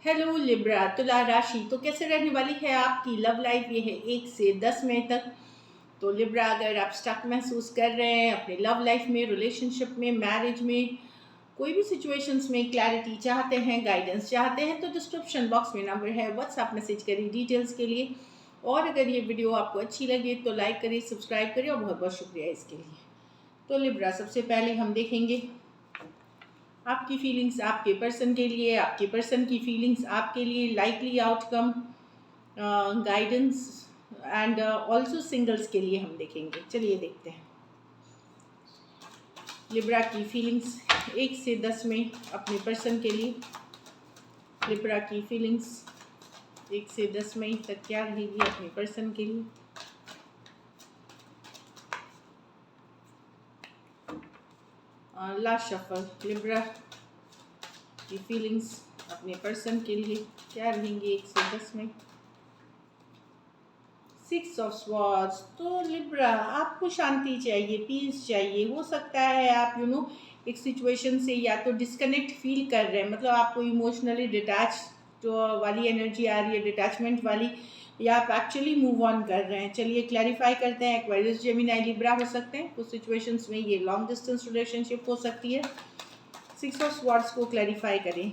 Hello Libra तुला राशि तो कैसे रहने वाली है आपकी लव लाइफ। ये है 1 से 10 मई तक। तो लिब्रा, अगर आप स्टक महसूस कर रहे हैं अपने लव लाइफ में, रिलेशनशिप में, मैरिज में, कोई भी सिचुएशंस में क्लैरिटी चाहते हैं, गाइडेंस चाहते हैं, तो डिस्क्रिप्शन बॉक्स में नंबर है, व्हाट्सएप मैसेज करिए डिटेल्स के लिए। और अगर ये वीडियो आपको अच्छी लगे तो लाइक करिए, सब्सक्राइब करिए, और बहुत बहुत शुक्रिया इसके लिए। तो लिब्रा, सबसे पहले हम देखेंगे आपकी फीलिंग्स आपके पर्सन के लिए, आपके पर्सन की फीलिंग्स आपके लिए, likely outcome, guidance and also singles के लिए हम देखेंगे। चलिए देखते हैं लिब्रा की फीलिंग्स 1 से 10 में अपने पर्सन के लिए। लिब्रा की फीलिंग्स 1 से 10 मई तक क्या रहेगी अपने पर्सन के लिए। लास्ट शफल, लिब्रा की फीलिंग्स अपने पर्सन के लिए क्या रहेंगी 1 से 10 में। 6 ऑफ स्वॉर्ड्स। तो लिब्रा, आपको शांति चाहिए, पीस चाहिए। हो सकता है आप एक सिचुएशन से या तो डिस्कनेक्ट फील कर रहे हैं, मतलब आपको इमोशनली डिटैच वाली एनर्जी आ रही है, डिटैचमेंट वाली, या आप एक्चुअली मूव ऑन कर रहे हैं। चलिए क्लैरिफाई करते हैं। एक्वेरियस, जेमिनी, लिब्रा हो सकते हैं कुछ सिचुएशंस में, ये लॉन्ग डिस्टेंस रिलेशनशिप हो सकती है। 6 ऑफ स्वॉर्ड्स को क्लैरिफाई करें।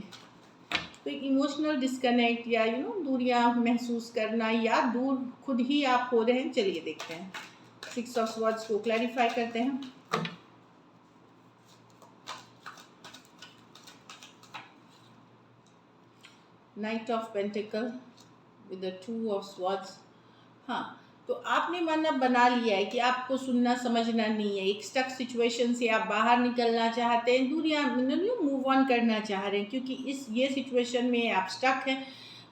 तो एक इमोशनल डिस्कनेक्ट या दूरियां महसूस करना, या दूर खुद ही आप हो रहे हैं। चलिए देखते हैं 6 ऑफ स्वॉर्ड्स को क्लैरिफाई करते हैं। Night of pentacle with the 2 of swords. हाँ, तो आपने मन अब बना लिया है कि आपको सुनना समझना नहीं है। एक स्टक सिचुएशन से आप बाहर निकलना चाहते हैं, दूरियां मूव ऑन करना चाह रहे हैं, क्योंकि ये सिचुएशन में आप स्टक हैं।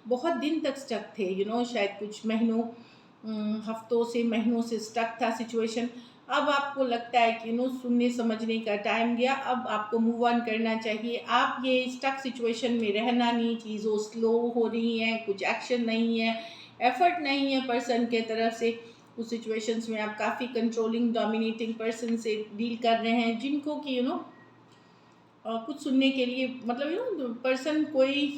बहुत दिन तक स्टक थे, शायद कुछ महीनों, हफ्तों से, महीनों से स्टक था सिचुएशन। अब आपको लगता है कि सुनने समझने का टाइम गया, अब आपको मूव ऑन करना चाहिए। आप ये स्टक सिचुएशन में रहना नहीं, चीज़ों स्लो हो रही हैं, कुछ एक्शन नहीं है, एफर्ट नहीं है पर्सन के तरफ से। उस सिचुएशंस में आप काफ़ी कंट्रोलिंग, डोमिनेटिंग पर्सन से डील कर रहे हैं, जिनको कि कुछ सुनने के लिए, मतलब पर्सन कोई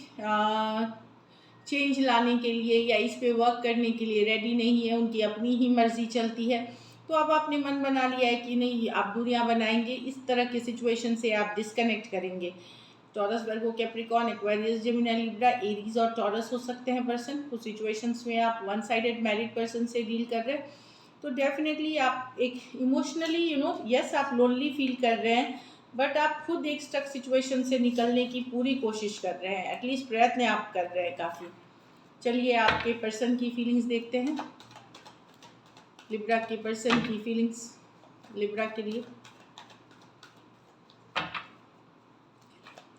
चेंज लाने के लिए या इस पे वर्क करने के लिए रेडी नहीं है, उनकी अपनी ही मर्जी चलती है। तो अब आपने मन बना लिया है कि नहीं, आप दूरियां बनाएंगे, इस तरह के सिचुएशन से आप डिस्कनेक्ट करेंगे। Taurus, Virgo, Capricorn, Aquarius, Gemini, Libra, Aries और टॉरस हो सकते हैं पर्सन। कुछ सिचुएशंस में आप वन साइडेड मैरिड पर्सन से डील कर रहे हैं, तो डेफिनेटली आप एक इमोशनली यस आप लोनली फील कर रहे हैं, बट आप खुद एक स्टक सिचुएशन से निकलने की पूरी कोशिश कर रहे हैं, एटलीस्ट प्रयत्न आप कर रहे हैं काफ़ी। चलिए आपके पर्सन की फीलिंग्स देखते हैं। लिब्रा के पर्सन की फीलिंग्स लिब्रा के लिए।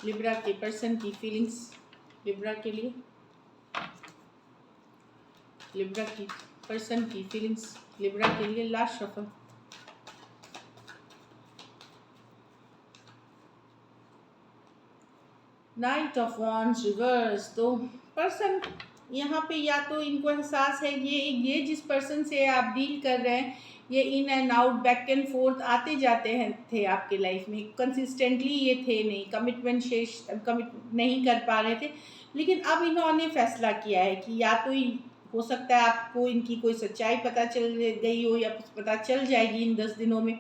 लिब्रा के पर्सन की फीलिंग्स लिब्रा के लिए। लिब्रा की पर्सन की फीलिंग्स लिब्रा के लिए। Last shuffle. Night of wands reverse. तो पर्सन यहाँ पे या तो इनको एहसास है, ये जिस पर्सन से आप डील कर रहे हैं, ये in and out, back and fourth आते जाते हैं थे आपके लाइफ में, कंसिस्टेंटली ये थे नहीं, कमिट नहीं कर पा रहे थे। लेकिन अब इन्होंने फैसला किया है कि या तो हो सकता है आपको इनकी कोई सच्चाई पता चल गई हो, या पता चल जाएगी इन 10 दिनों में,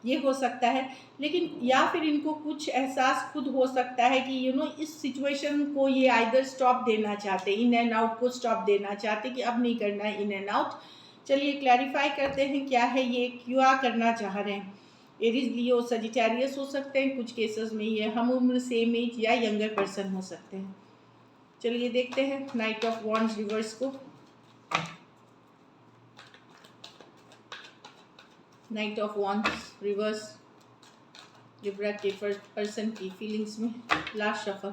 ये हो सकता है। लेकिन या फिर इनको कुछ एहसास खुद हो सकता है कि इस सिचुएशन को ये आइदर स्टॉप देना चाहते, इन एंड आउट को स्टॉप देना चाहते कि अब नहीं करना है इन एंड आउट। चलिए क्लैरिफाई करते हैं क्या है ये, क्यों करना चाह रहे हैं। एरीज, लियो, सजिटेरियस हो सकते हैं कुछ केसेस में, ये हम उम्र, सेम एज या यंगर पर्सन हो सकते हैं। चलिए देखते हैं नाइट ऑफ वॉन्ड्स रिवर्स को। Night of wands reverse Libra के पर्सन की फीलिंग्स में। Last shuffle.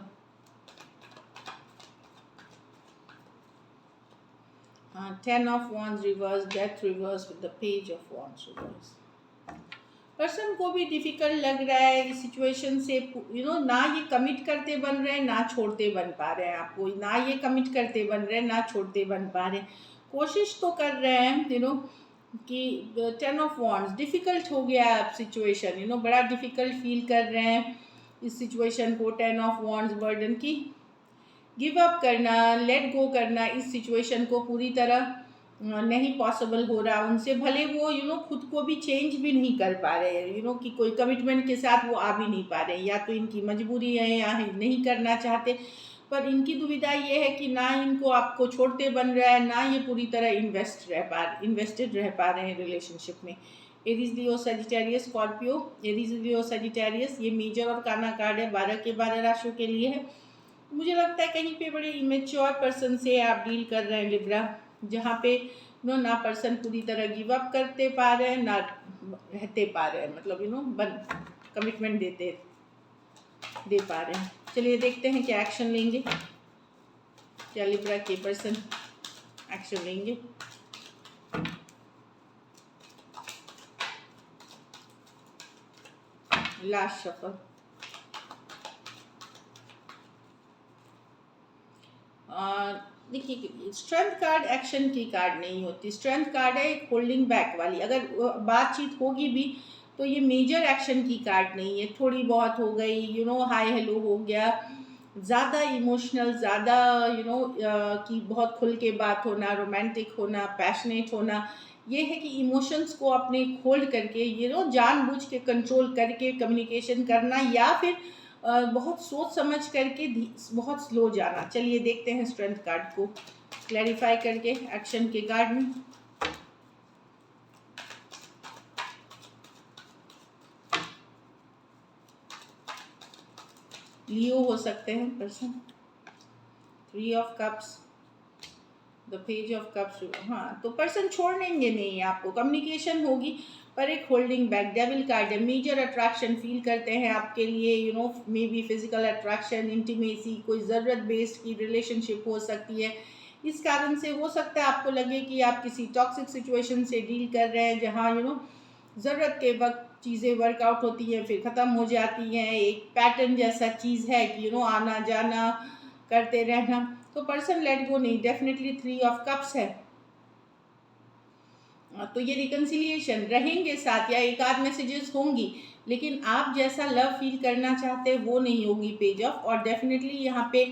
हाँ, 10 of wands reverse, death reverse with the page of wands reverse. Person को भी डिफिकल्ट लग रहा है इस सिचुएशन से, ना ये कमिट करते बन रहे हैं, ना छोड़ते बन पा रहे हैं आपको, ना ये कमिट करते बन रहे हैं, ना छोड़ते बन पा रहे हैं। कोशिश तो कर रहे हैं कि 10 ऑफ वॉन्ड्स, डिफ़िकल्ट हो गया है अब सिचुएशन, बड़ा डिफ़िकल्ट फील कर रहे हैं इस सिचुएशन को। 10 ऑफ वॉन्ड्स, बर्डन की गिव अप करना, लेट गो करना इस सिचुएशन को पूरी तरह नहीं पॉसिबल हो रहा उनसे, भले वो खुद को भी चेंज भी नहीं कर पा रहे हैं, कि कोई कमिटमेंट के साथ वो आ भी नहीं पा रहे हैं, या तो इनकी मजबूरी है या नहीं करना चाहते, पर इनकी दुविधा ये है कि ना इनको आपको छोड़ते बन रहा है, ना ये पूरी तरह इन्वेस्टेड रह पा रहे हैं रिलेशनशिप में। Aries Leo Sagittarius Scorpio, Aries Leo Sagittarius, ये मेजर और काना कार्ड है, 12 के 12 राशियों के लिए है। मुझे लगता है कहीं पे बड़े इमेच्योर पर्सन से आप डील कर रहे हैं लिब्रा, जहाँ पे ना पर्सन पूरी तरह गिव अप करते पा रहे हैं, ना रहते पा रहे हैं, मतलब कमिटमेंट दे पा रहे हैं। चलिए देखते हैं क्या एक्शन लेंगे, क्या लिब्रा के पर्सन एक्शन लेंगे। लास्ट शफल, देखिए स्ट्रेंथ कार्ड एक्शन की कार्ड नहीं होती, स्ट्रेंथ कार्ड है एक होल्डिंग बैक वाली। अगर बातचीत होगी भी तो ये मेजर एक्शन की कार्ड नहीं है, थोड़ी बहुत हो गई, हाय हेलो हो गया, ज़्यादा इमोशनल, ज़्यादा कि बहुत खुल के बात होना, रोमांटिक होना, पैशनेट होना, ये है कि इमोशंस को अपने होल्ड करके जानबूझ के कंट्रोल करके कम्युनिकेशन करना, या फिर बहुत सोच समझ करके बहुत स्लो जाना। चलिए देखते हैं स्ट्रेंथ कार्ड को क्लैरिफाई करके एक्शन के कार्ड में। लियो हो सकते हैं person, 3 of cups, the page of cups. हाँ, तो पर्सन छोड़ेंगे नहीं आपको, कम्युनिकेशन होगी, पर एक होल्डिंग बैक। डेविल कार्ड है, मेजर अट्रैक्शन फील करते हैं आपके लिए, may be physical attraction, intimacy, कोई ज़रूरत बेस्ड की रिलेशनशिप हो सकती है। इस कारण से हो सकता है आपको लगे कि आप किसी टॉक्सिक सिचुएशन से डील कर रहे हैं, जहाँ ज़रूरत के वक्त चीज़ें वर्कआउट होती हैं फिर ख़त्म हो जाती हैं, एक पैटर्न जैसा चीज़ है कि आना जाना करते रहना। तो पर्सन लेट गो नहीं, डेफिनेटली 3 ऑफ कप्स है। तो ये रिकन्सिलिएशन रहेंगे साथ, या एक आध मैसेजेस होंगी, लेकिन आप जैसा लव फील करना चाहते हैं वो नहीं होगी पेज ऑफ। और डेफिनेटली यहाँ पे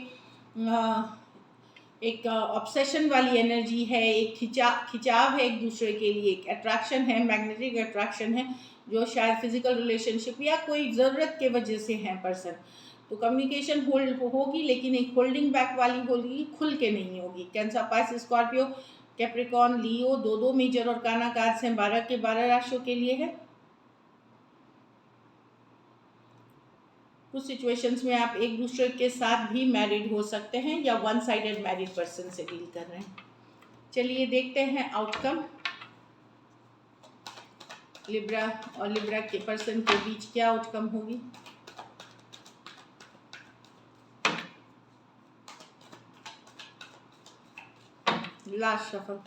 एक ऑब्सेशन वाली एनर्जी है, एक खिंचाव है एक दूसरे के लिए, एक अट्रैक्शन है, मैग्नेटिक अट्रैक्शन है, जो शायद फिजिकल रिलेशनशिप या कोई ज़रूरत के वजह से है पर्सन। तो कम्युनिकेशन होल्ड होगी, लेकिन एक होल्डिंग बैक वाली होगी, खुल के नहीं होगी। कैंसर, पाइसेस, स्कॉर्पियो, कैप्रिकॉर्न, लियो, दो मेजर और काना कार्ड्स हैं, 12 के 12 राशियों के लिए है। कुछ सिचुएशंस में आप एक दूसरे के साथ भी मैरिड हो सकते हैं, या वन साइडेड मैरिड पर्सन से डील कर रहे हैं। चलिए देखते हैं आउटकम, लिब्रा और लिब्रा के पर्सन के बीच क्या आउटकम होगी। लास्ट शफल,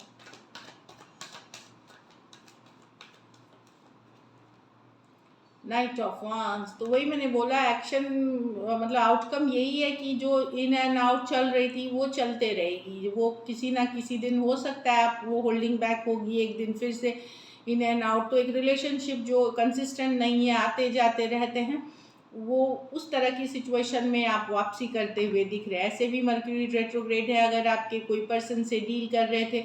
नाइट ऑफ वांस। तो वही मैंने बोला, एक्शन मतलब आउटकम यही है कि जो इन एंड आउट चल रही थी वो चलते रहेगी, वो किसी ना किसी दिन हो सकता है आप वो होल्डिंग बैक होगी, एक दिन फिर से इन एंड आउट। तो एक रिलेशनशिप जो कंसिस्टेंट नहीं है, आते जाते रहते हैं, वो उस तरह की सिचुएशन में आप वापसी करते हुए दिख रहे हैं। ऐसे भी मर्क्यूरी रेट्रोग्रेड है, अगर आपके कोई पर्सन से डील कर रहे थे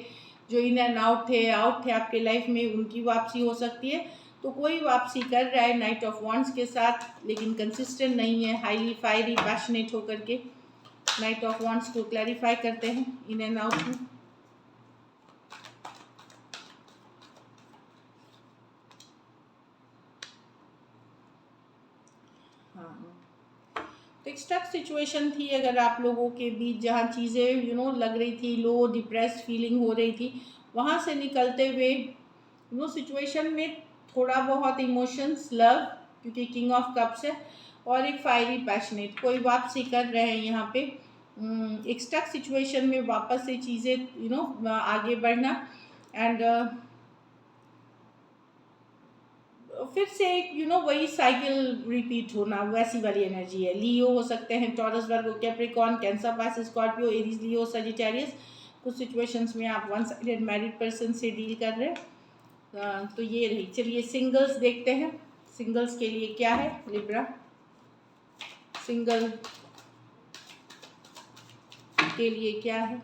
जो इन एंड आउट थे आपके लाइफ में, उनकी वापसी हो सकती है। तो कोई वापसी कर रहा है नाइट ऑफ वांड्स के साथ, लेकिन कंसिस्टेंट नहीं है, हाईली फायरी पैशनेट होकर के। नाइट ऑफ वांड्स को क्लैरिफाई करते हैं इन एंड आउट में। हाँ, तो एक स्टक सिचुएशन थी अगर आप लोगों के बीच, जहाँ चीज़ें लग रही थी लो, डिप्रेस्ड फीलिंग हो रही थी, वहाँ से निकलते हुए सिचुएशन में थोड़ा बहुत इमोशंस, लव, क्योंकि किंग ऑफ कप्स है, और एक फायरी पैशनेट, कोई वापसी कर रहे हैं यहाँ पे। एक स्टक सिचुएशन में वापस से चीज़ें आगे बढ़ना, एंड फिर से एक वही साइकिल रिपीट होना, वैसी वाली एनर्जी है। लियो हो सकते हैं, Taurus, Virgo, Capricorn, Cancer, Pisces, Scorpio, Aries, Leo, Sagittarius. कुछ सिचुएशंस में आप वन साइडेड मैरिड पर्सन से डील कर रहे हैं। तो ये रही। चलिए सिंगल्स देखते हैं, सिंगल्स के लिए क्या है लिब्रा। सिंगल के लिए क्या है,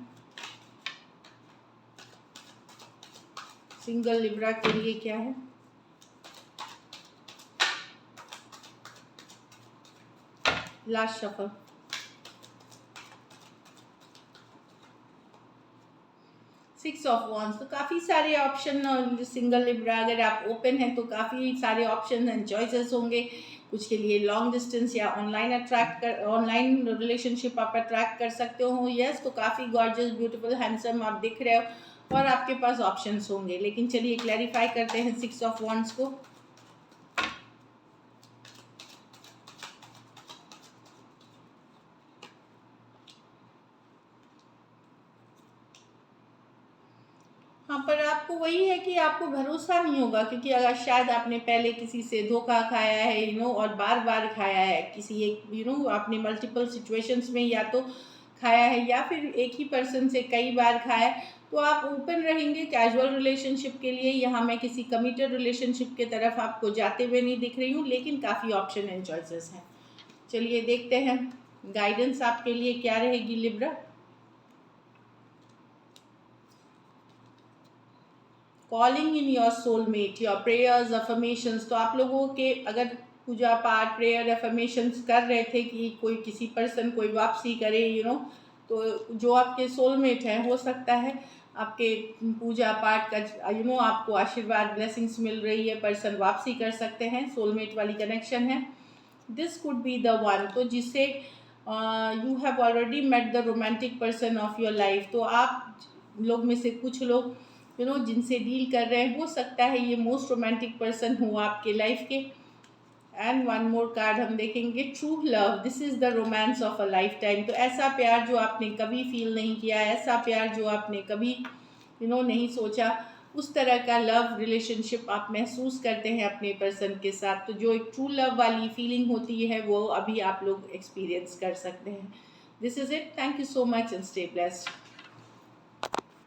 सिंगल लिब्रा के लिए क्या है। Last shuffle. Six of wands. तो काफ़ी सारे ऑप्शन, सिंगल लिब्रा अगर आप ओपन हैं तो काफ़ी सारे ऑप्शन एंड चॉइसेस होंगे। कुछ के लिए लॉन्ग डिस्टेंस या ऑनलाइन रिलेशनशिप आप अट्रैक्ट कर सकते हो। यस, तो काफ़ी गॉर्जियस, ब्यूटीफुल, हैंडसम आप दिख रहे हो और आपके पास ऑप्शंस होंगे। लेकिन चलिए क्लैरिफाई करते हैं सिक्स ऑफ वॉन्ड्स को। हाँ, पर आपको वही है कि आपको भरोसा नहीं होगा, क्योंकि अगर शायद आपने पहले किसी से धोखा खाया है और बार बार खाया है, किसी एक आपने मल्टीपल सिचुएशंस में या तो खाया है या फिर एक ही पर्सन से कई बार खाया है, तो आप ओपन रहेंगे कैजुअल रिलेशनशिप के लिए। यहाँ मैं किसी कमिटेड रिलेशनशिप के तरफ आपको जाते हुए नहीं दिख रही हूँ, लेकिन काफ़ी ऑप्शन एंड चॉइसेस हैं। चलिए देखते हैं गाइडेंस आपके लिए क्या रहेगी Libra. Calling in your soulmate, your prayers, affirmations. तो आप लोगों के अगर पूजा पाठ, प्रेयर, अफर्मेशंस कर रहे थे कि कोई किसी पर्सन कोई वापसी करे, तो जो आपके सोलमेट हैं, हो सकता है आपके पूजा पाठ का आपको आशीर्वाद, ब्लेसिंग्स मिल रही है, पर्सन वापसी कर सकते हैं, सोलमेट वाली कनेक्शन है। This could be the one, तो जिससे you have already met the romantic person of your life. तो आप लोग में से कुछ लोग जिनसे डील कर रहे हैं, हो सकता है ये मोस्ट रोमांटिक पर्सन हो आपके लाइफ के। एंड वन मोर कार्ड हम देखेंगे, true love, this is the romance of a life time. तो ऐसा प्यार जो आपने कभी फील नहीं किया, ऐसा प्यार जो आपने कभी नहीं सोचा, उस तरह का लव रिलेशनशिप आप महसूस करते हैं अपने पर्सन के साथ। तो जो एक ट्रू लव वाली फीलिंग होती है वो अभी आप लोग एक्सपीरियंस कर सकते हैं। This is it, thank you so much and stay blessed.